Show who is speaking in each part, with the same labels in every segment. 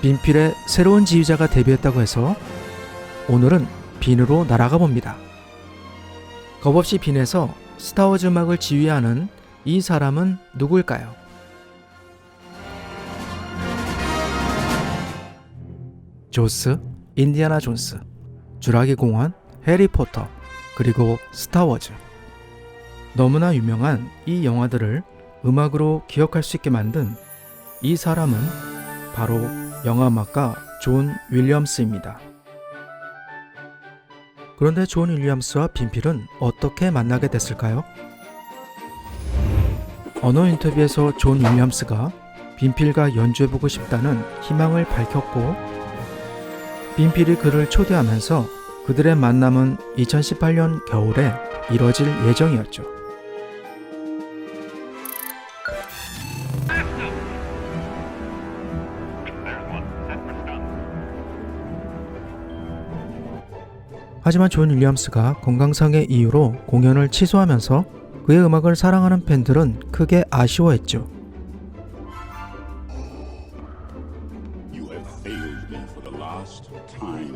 Speaker 1: 빈필의 새로운 지휘자가 데뷔했다고 해서 오늘은 빈으로 날아가 봅니다. 겁없이 빈에서 스타워즈 음악을 지휘하는 이 사람은 누구일까요? 조스, 인디아나 존스, 주라기 공원, 해리포터, 그리고 스타워즈. 너무나 유명한 이 영화들을 음악으로 기억할 수 있게 만든 이 사람은 바로 영화음악가 존 윌리엄스입니다. 그런데 존 윌리엄스와 빈필은 어떻게 만나게 됐을까요? 어느 인터뷰에서 존 윌리엄스가 빈필과 연주해보고 싶다는 희망을 밝혔고, 빈필이 그를 초대하면서 그들의 만남은 2018년 겨울에 이뤄질 예정이었죠. 하지만 존 윌리엄스가 건강상의 이유로 공연을 취소하면서 그의 음악을 사랑하는 팬들은 크게 아쉬워했죠.
Speaker 2: You have failed me for the last time.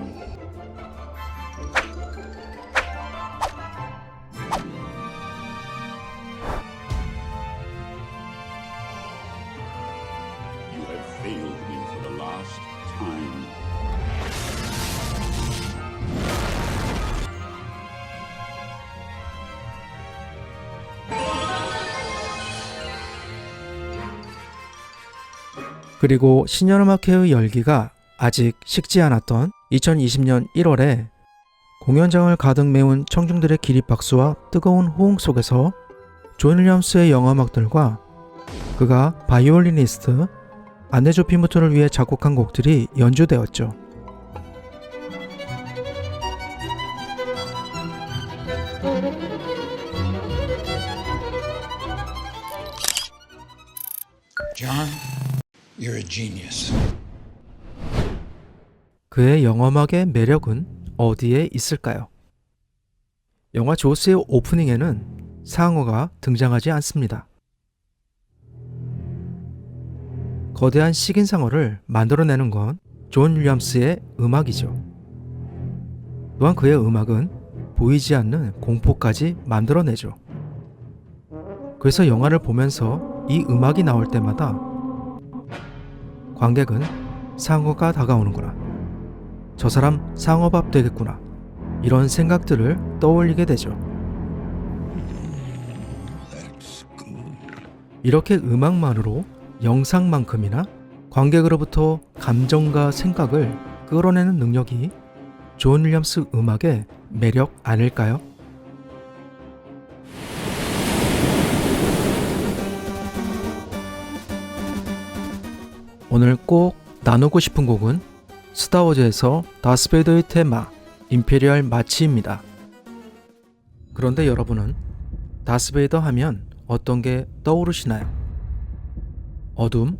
Speaker 2: You have failed me for the last time.
Speaker 1: 그리고 신년음악회의 열기가 아직 식지 않았던 2020년 1월에 공연장을 가득 메운 청중들의 기립박수와 뜨거운 호응 속에서 존 윌리엄스의 영화음악들과 그가 바이올리니스트 안데조 피무트를 위해 작곡한 곡들이 연주되었죠.
Speaker 3: John, you're a genius.
Speaker 1: 그의 영화음악의 매력은 어디에 있을까요? 영화 조스의 오프닝에는 상어가 등장하지 않습니다. 거대한 식인상어를 만들어내는 건 존 윌리엄스의 음악이죠. 또한 그의 음악은 보이지 않는 공포까지 만들어내죠. 그래서 영화를 보면서 이 음악이 나올 때마다 관객은 상어가 다가오는구나, 저 사람 상어밥 되겠구나, 이런 생각들을 떠올리게 되죠. 이렇게 음악만으로 영상만큼이나 관객으로부터 감정과 생각을 끌어내는 능력이 존 윌리엄스 음악의 매력 아닐까요? 오늘 꼭 나누고 싶은 곡은 스타워즈에서 다스베이더의 테마 임페리얼 마치입니다. 그런데 여러분은 다스베이더 하면 어떤 게 떠오르시나요? 어둠,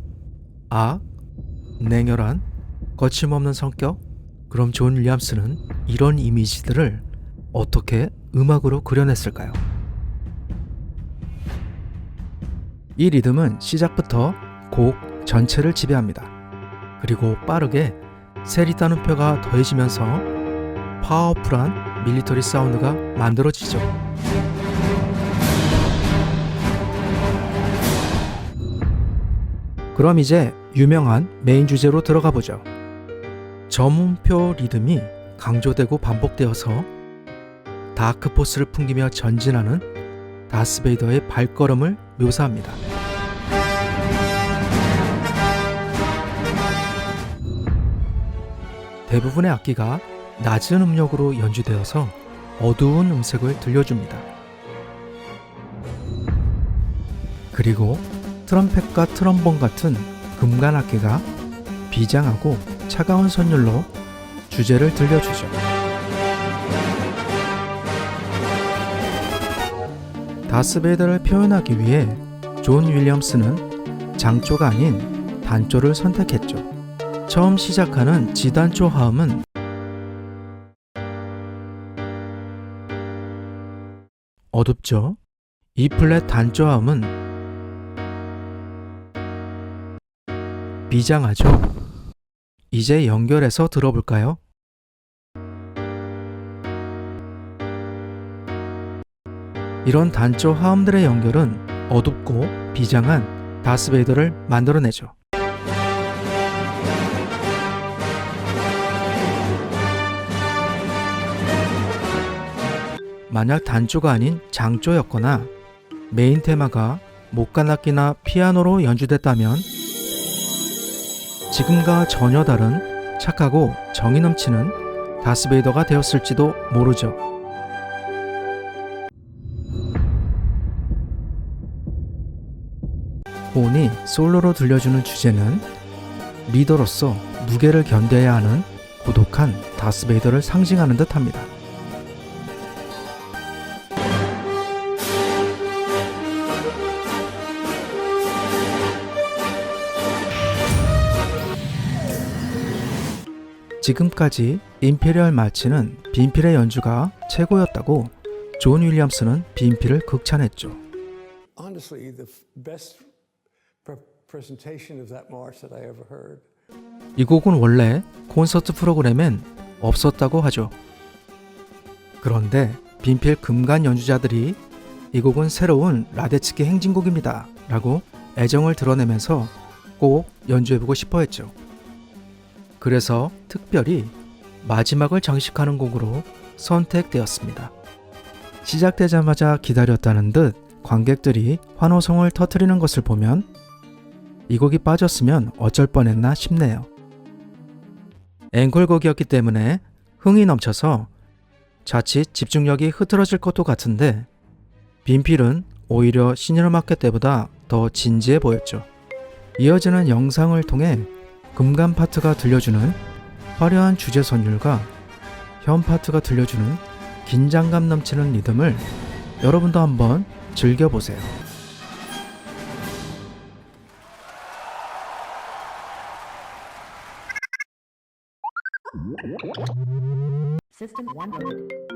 Speaker 1: 악, 냉혈한, 거침없는 성격? 그럼 존 윌리엄스는 이런 이미지들을 어떻게 음악으로 그려냈을까요? 이 리듬은 시작부터 곡 전체를 지배합니다. 그리고 빠르게 세리 따옴표가 더해지면서 파워풀한 밀리터리 사운드가 만들어지죠. 그럼 이제 유명한 메인 주제로 들어가 보죠. 저음표 리듬이 강조되고 반복되어서 다크포스를 풍기며 전진하는 다스베이더의 발걸음을 묘사합니다. 대부분의 악기가 낮은 음역으로 연주되어서 어두운 음색을 들려줍니다. 그리고 트럼펫과 트럼본 같은 금관 악기가 비장하고 차가운 선율로 주제를 들려주죠. 다스베이더를 표현하기 위해 존 윌리엄스는 장조가 아닌 단조를 선택했죠. 처음 시작하는 지단조 하음은 어둡죠. E플랫 단조 하음은 비장하죠. 이제 연결해서 들어볼까요? 이런 단조 화음들의 연결은 어둡고 비장한 다스베이더를 만들어내죠. 만약 단조가 아닌 장조였거나 메인 테마가 목관악기나 피아노로 연주됐다면 지금과 전혀 다른 착하고 정이 넘치는 다스베이더가 되었을지도 모르죠. 본이 솔로로 들려주는 주제는 리더로서 무게를 견뎌야 하는 고독한 다스베이더를 상징하는 듯합니다. 지금까지 임페리얼 마치는 빈필의 연주가 최고였다고 존 윌리엄스는 빈필을 극찬했죠.
Speaker 4: Honestly, the best presentation of that march that I ever heard.
Speaker 1: 이 곡은 원래 콘서트 프로그램엔 없었다고 하죠. 그런데 빈필 금관 연주자들이 이 곡은 새로운 라데츠키 행진곡입니다 라고 애정을 드러내면서 꼭 연주해보고 싶어 했죠. 그래서 특별히 마지막을 장식하는 곡으로 선택되었습니다. 시작되자마자 기다렸다는 듯 관객들이 환호성을 터뜨리는 것을 보면 이 곡이 빠졌으면 어쩔 뻔했나 싶네요. 앵콜곡이었기 때문에 흥이 넘쳐서 자칫 집중력이 흐트러질 것도 같은데 빈필은 오히려 시니어마켓 때보다 더 진지해 보였죠. 이어지는 영상을 통해 금관 파트가 들려주는 화려한 주제 선율과 현 파트가 들려주는 긴장감 넘치는 리듬을 여러분도 한번 즐겨보세요.
Speaker 5: System 100.